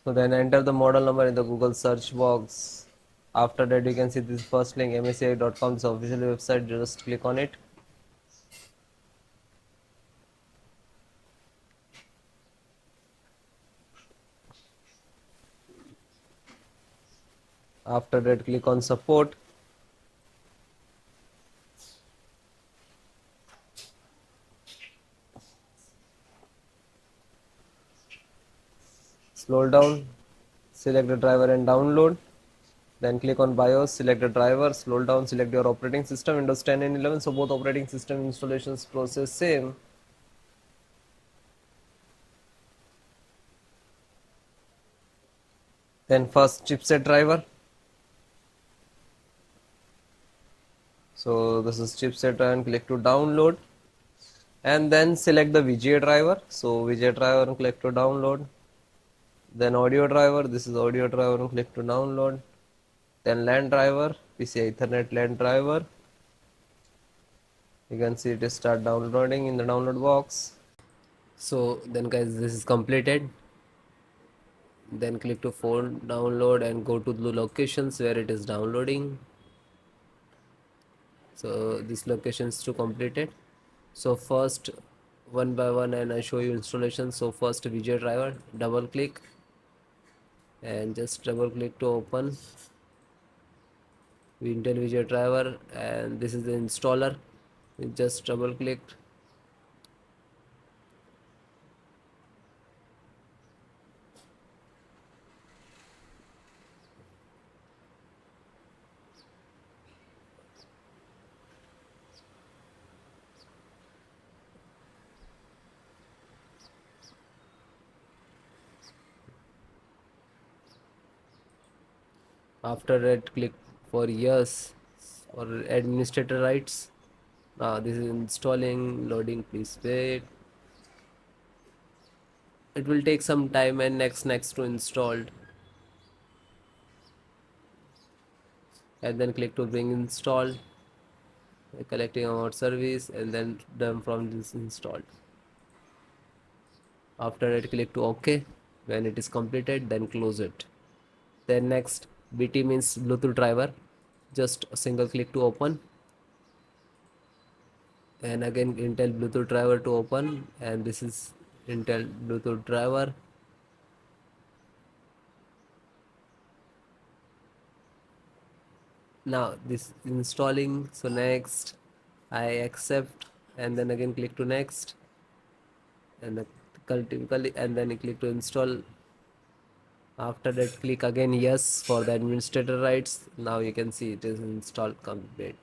So then enter the model number in the Google search box. After that you can see this first link, msi.com's official website. Just click on it. After that click on support. Scroll down, select the driver and download. Then click on BIOS, select the driver, scroll down, select your operating system, Windows 10 and 11. So both operating system installations process same. Then first chipset driver. So this is chipset and click to download. And then select the VGA driver. So VGA driver and click to download. Then audio driver, this is audio driver and click to download. Then LAN driver, PCI Ethernet LAN driver. You can see it is start downloading in the download box. So then guys, this is completed. Then click to phone download and go to the locations where it is downloading. So this location is to complete it. So first one by one and I show you installation. So first VGA driver, double click and just double click to open Intel VGA driver, and this is the installer. Just double click. After that click for yes or administrator rights. Now this is installing, loading, please wait. It will take some time, and next to installed, and then click to bring installed, collecting about service, and then done from this installed. After that click to OK. When it is completed, then close it. Then next, BT means Bluetooth driver. Just a single click to open, and again Intel Bluetooth driver to open, and this is Intel Bluetooth driver. Now this installing. So next I accept, and then again click to next, and typically, and then click to install. After that click again yes for the administrator rights. Now you can see it is installed complete.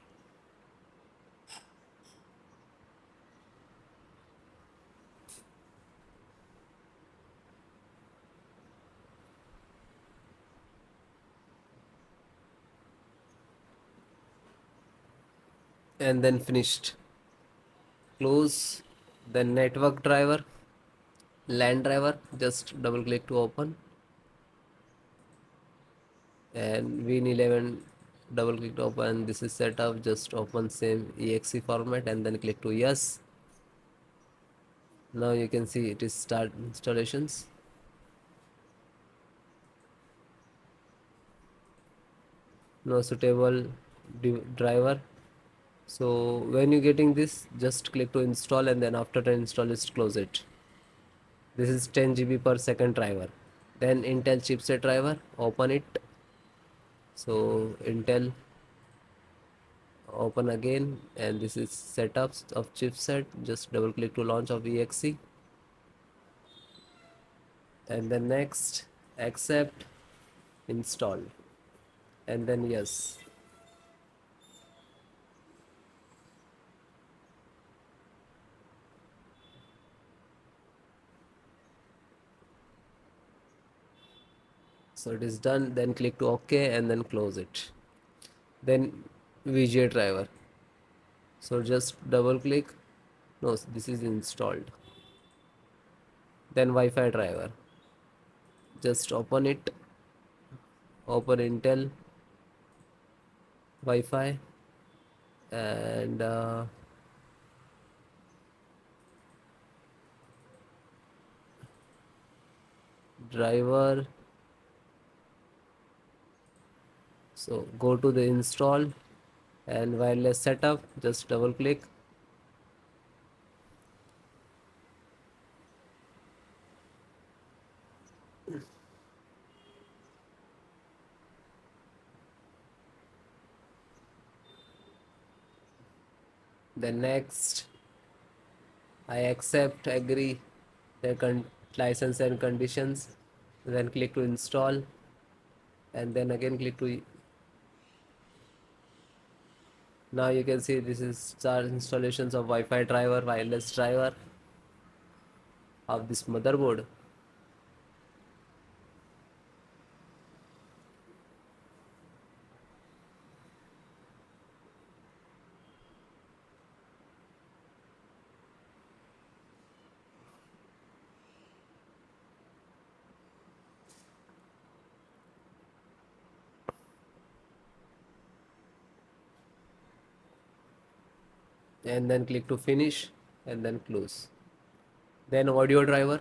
And then finished. Close. Then network driver, LAN driver, just double click to open, and Win11 double click to open. This is set up, just open same exe format and then click to yes. Now you can see it is start installations. No suitable driver. So when you getting this, just click to install, and then after the install, just close it. This is 10 GB per second driver. Then Intel chipset driver, open it. So Intel, open again, and this is setups of chipset. Just double click to launch of exe, and then next, accept, install, and then yes. So it is done. Then click to OK and then close it. Then VGA driver. So just double click. No, this is installed. Then Wi-Fi driver. Just open it. Open Intel Wi-Fi, and driver, So go to the install and wireless setup, just double click. Then next, I accept, agree the license and conditions. Then click to install, and then again click to. Now you can see this is start installations of Wi-Fi driver, wireless driver of this motherboard. And then click to finish and then close. Then audio driver,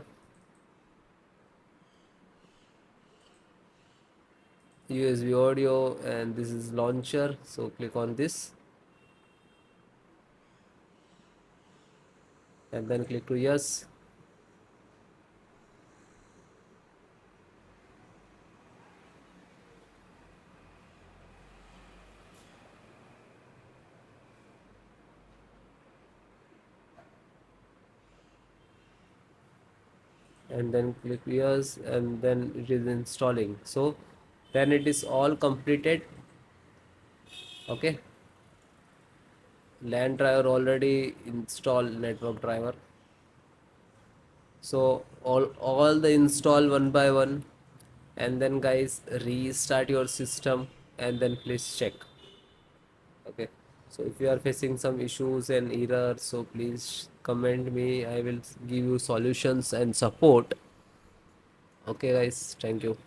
USB audio, and this is launcher, so click on this and then click to yes. And then click yes, and then it is installing. So then it is all completed. Okay, LAN driver already installed, network driver. So all the install one by one, and then guys restart your system and then please check. Okay, so if you are facing some issues and errors, so please comment me, I will give you solutions and support. Okay guys, thank you.